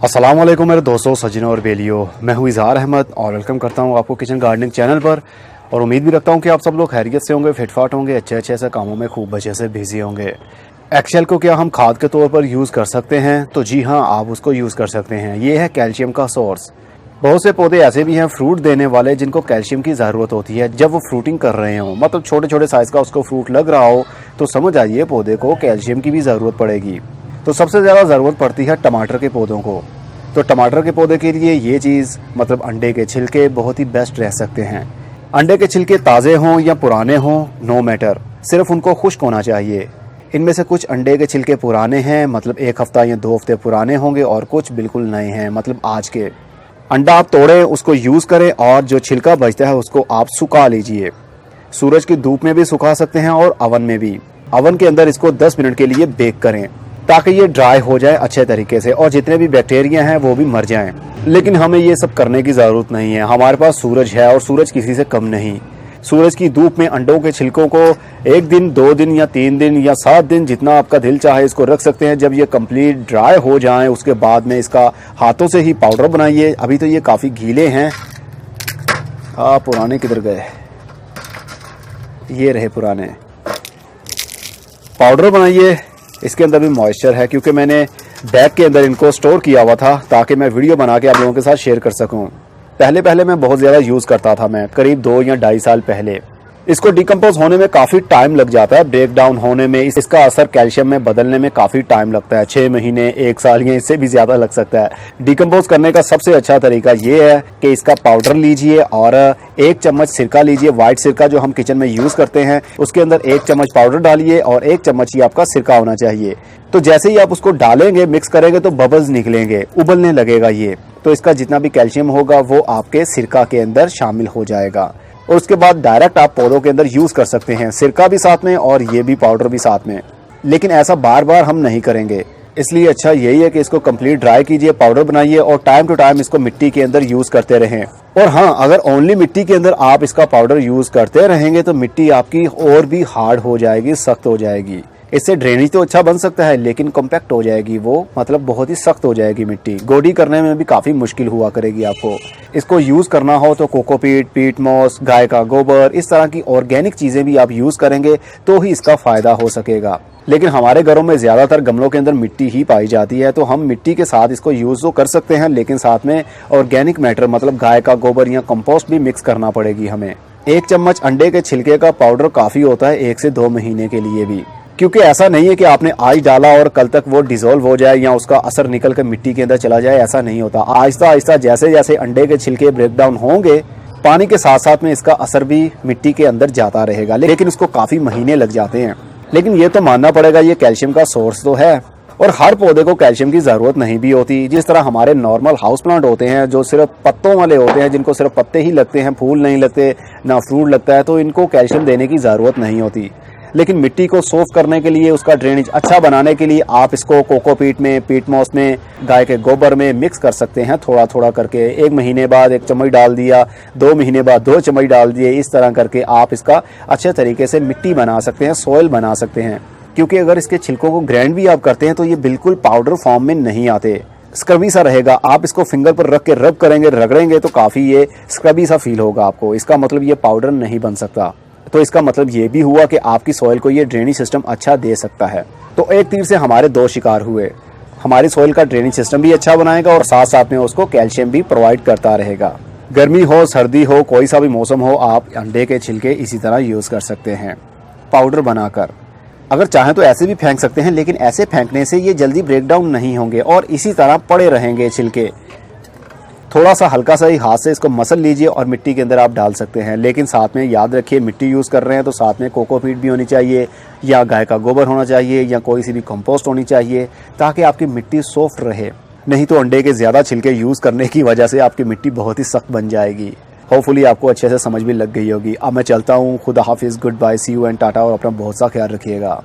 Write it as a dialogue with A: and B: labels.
A: अस्सलाम वालेकुम मेरे दोस्तों, सज्जनों और बेलियों। मैं हूं इज़हार अहमद और वेलकम करता हूं आपको किचन गार्डनिंग चैनल पर। और उम्मीद भी रखता हूं कि आप सब लोग खैरियत से होंगे, फिटफाट होंगे, अच्छे से कामों में खूब अच्छे से बिजी होंगे। एक्सेल को क्या हम खाद के तौर पर यूज़ कर सकते हैं? तो जी हाँ, आप उसको यूज़ कर सकते हैं। ये है कैल्शियम का सोर्स। बहुत से पौधे ऐसे भी हैं फ्रूट देने वाले जिनको कैल्शियम की ज़रूरत होती है जब वो फ्रूटिंग कर रहे हों, मतलब छोटे छोटे साइज़ का उसको फ्रूट लग रहा हो, तो समझ आइए पौधे को कैल्शियम की भी ज़रूरत पड़ेगी। तो सबसे ज़्यादा ज़रूरत पड़ती है टमाटर के पौधों को। तो टमाटर के पौधे के लिए ये चीज़ मतलब अंडे के छिलके बहुत ही बेस्ट रह सकते हैं। अंडे के छिलके ताज़े हों या पुराने हों, नो मैटर, सिर्फ उनको खुश्क होना चाहिए। इनमें से कुछ अंडे के छिलके पुराने हैं, मतलब 1 हफ्ता या 2 हफ्ते पुराने होंगे, और कुछ बिल्कुल नए हैं, मतलब आज के। अंडा आप तोड़ें, उसको यूज़ करें और जो छिलका बचता है उसको आप सुखा लीजिए। सूरज की धूप में भी सुखा सकते हैं और अवन में भी। अवन के अंदर इसको 10 मिनट के लिए बेक करें ताकि ये ड्राई हो जाए अच्छे तरीके से और जितने भी बैक्टीरिया हैं वो भी मर जाएं। लेकिन हमें ये सब करने की ज़रूरत नहीं है, हमारे पास सूरज है और सूरज किसी से कम नहीं। सूरज की धूप में अंडों के छिलकों को 1 दिन, 2 दिन या 3 दिन या 7 दिन, जितना आपका दिल चाहे इसको रख सकते हैं। जब ये कंप्लीट ड्राई हो जाएं उसके बाद में इसका हाथों से ही पाउडर बनाइए। अभी तो ये काफ़ी गीले हैं। पुराने किधर गए? ये रहे पुराने। पाउडर बनाइए। इसके अंदर भी मॉइस्चर है क्योंकि मैंने बैग के अंदर इनको स्टोर किया हुआ था ताकि मैं वीडियो बना के आप लोगों के साथ शेयर कर सकूं। पहले मैं बहुत ज़्यादा यूज़ करता था, मैं करीब 2 या 2.5 साल पहले। इसको डिकम्पोज होने में काफ़ी टाइम लग जाता है, ब्रेक डाउन होने में, इसका असर कैल्शियम में बदलने में काफ़ी टाइम लगता है। 6 महीने, 1 साल या इससे भी ज़्यादा लग सकता है। डिकम्पोज करने का सबसे अच्छा तरीका ये है कि इसका पाउडर लीजिए और 1 चम्मच सिरका लीजिए, वाइट सिरका जो हम किचन में यूज़ करते हैं, उसके अंदर 1 चम्मच पाउडर डालिए और 1 चम्मच ही आपका सिरका होना चाहिए। तो जैसे ही आप उसको डालेंगे, मिक्स करेंगे तो बबल्स निकलेंगे, उबलने लगेगा ये। तो इसका जितना भी कैल्शियम होगा वो आपके सिरका के अंदर शामिल हो जाएगा और उसके बाद डायरेक्ट आप पौधों के अंदर यूज़ कर सकते हैं, सिरका भी साथ में और ये भी पाउडर भी साथ में। लेकिन ऐसा बार बार हम नहीं करेंगे, इसलिए अच्छा यही है कि इसको कंप्लीट ड्राई कीजिए, पाउडर बनाइए और टाइम टू टाइम इसको मिट्टी के अंदर यूज़ करते रहें। और हाँ, अगर ओनली मिट्टी के अंदर आप इसका पाउडर यूज़ करते रहेंगे तो मिट्टी आपकी और भी हार्ड हो जाएगी, सख्त हो जाएगी। इससे ड्रेनेज तो अच्छा बन सकता है लेकिन कॉम्पैक्ट हो जाएगी वो, मतलब बहुत ही सख्त हो जाएगी मिट्टी। गोडी करने में भी काफ़ी मुश्किल हुआ करेगी आपको। इसको यूज़ करना हो तो कोकोपीट, पीट मॉस, गाय का गोबर, इस तरह की ऑर्गेनिक चीज़ें भी आप यूज़ करेंगे तो ही इसका फ़ायदा हो सकेगा। लेकिन हमारे घरों में ज़्यादातर गमलों के अंदर मिट्टी ही पाई जाती है, तो हम मिट्टी के साथ इसको यूज़ तो कर सकते हैं, लेकिन साथ में ऑर्गेनिक मैटर मतलब गाय का गोबर या कंपोस्ट भी मिक्स करना पड़ेगी हमें। 1 चम्मच अंडे के छिलके का पाउडर काफ़ी होता है 1 से 2 महीने के लिए भी, क्योंकि ऐसा नहीं है कि आपने आज डाला और कल तक वो डिसॉल्व हो जाए या उसका असर निकल कर मिट्टी के अंदर चला जाए, ऐसा नहीं होता। आहिस्ता आहिस्ता जैसे जैसे अंडे के छिलके ब्रेक डाउन होंगे, पानी के साथ साथ में इसका असर भी मिट्टी के अंदर जाता रहेगा, लेकिन उसको काफ़ी महीने लग जाते हैं। लेकिन ये तो मानना पड़ेगा, ये कैल्शियम का सोर्स तो है। और हर पौधे को कैल्शियम की ज़रूरत नहीं भी होती। जिस तरह हमारे नॉर्मल हाउस प्लांट होते हैं जो सिर्फ पत्तों वाले होते हैं, जिनको सिर्फ पत्ते ही लगते हैं, फूल नहीं लगते, ना फ्रूट लगता है, तो इनको कैल्शियम देने की ज़रूरत नहीं होती। लेकिन मिट्टी को सॉफ्ट करने के लिए, उसका ड्रेनेज अच्छा बनाने के लिए आप इसको कोकोपीट में, पीट मॉस में, गाय के गोबर में मिक्स कर सकते हैं थोड़ा थोड़ा करके। 1 महीने बाद 1 चम्मच डाल दिया, 2 महीने बाद 2 चम्मच डाल दिए, इस तरह करके आप इसका अच्छे तरीके से मिट्टी बना सकते हैं, सॉइल बना सकते हैं। क्योंकि अगर इसके छिलकों को ग्राइंड भी आप करते हैं तो ये बिल्कुल पाउडर फॉर्म में नहीं आते, स्क्रबी सा रहेगा। आप इसको फिंगर पर रख के रब करेंगे, रगड़ेंगे तो काफ़ी ये स्क्रबी सा फील होगा आपको। इसका मतलब ये पाउडर नहीं बन सकता। तो इसका मतलब ये भी हुआ कि आपकी सॉइल को ये ड्रेनेज सिस्टम अच्छा दे सकता है। तो एक तीर से हमारे 2 शिकार हुए। हमारी सॉइल का ड्रेनेज सिस्टम भी अच्छा बनाएगा और साथ साथ में उसको कैल्शियम भी प्रोवाइड करता रहेगा। गर्मी हो, सर्दी हो, कोई सा भी मौसम हो, आप अंडे के छिलके इसी तरह यूज़ कर सकते हैं पाउडर बनाकर। अगर चाहें तो ऐसे भी फेंक सकते हैं, लेकिन ऐसे फेंकने से ये जल्दी ब्रेक डाउन नहीं होंगे और इसी तरह पड़े रहेंगे छिलके। थोड़ा सा हल्का सा ही हाथ से इसको मसल लीजिए और मिट्टी के अंदर आप डाल सकते हैं। लेकिन साथ में याद रखिए, मिट्टी यूज़ कर रहे हैं तो साथ में कोकोपीट भी होनी चाहिए या गाय का गोबर होना चाहिए या कोई सी भी कंपोस्ट होनी चाहिए, ताकि आपकी मिट्टी सॉफ्ट रहे। नहीं तो अंडे के ज़्यादा छिलके यूज़ करने की वजह से आपकी मिट्टी बहुत ही सख्त बन जाएगी। होपफुली आपको अच्छे से समझ भी लग गई होगी। अब मैं चलता हूँ। खुदा हाफिज़, good bye, see you and tata, और अपना बहुत सा ख्याल रखिएगा।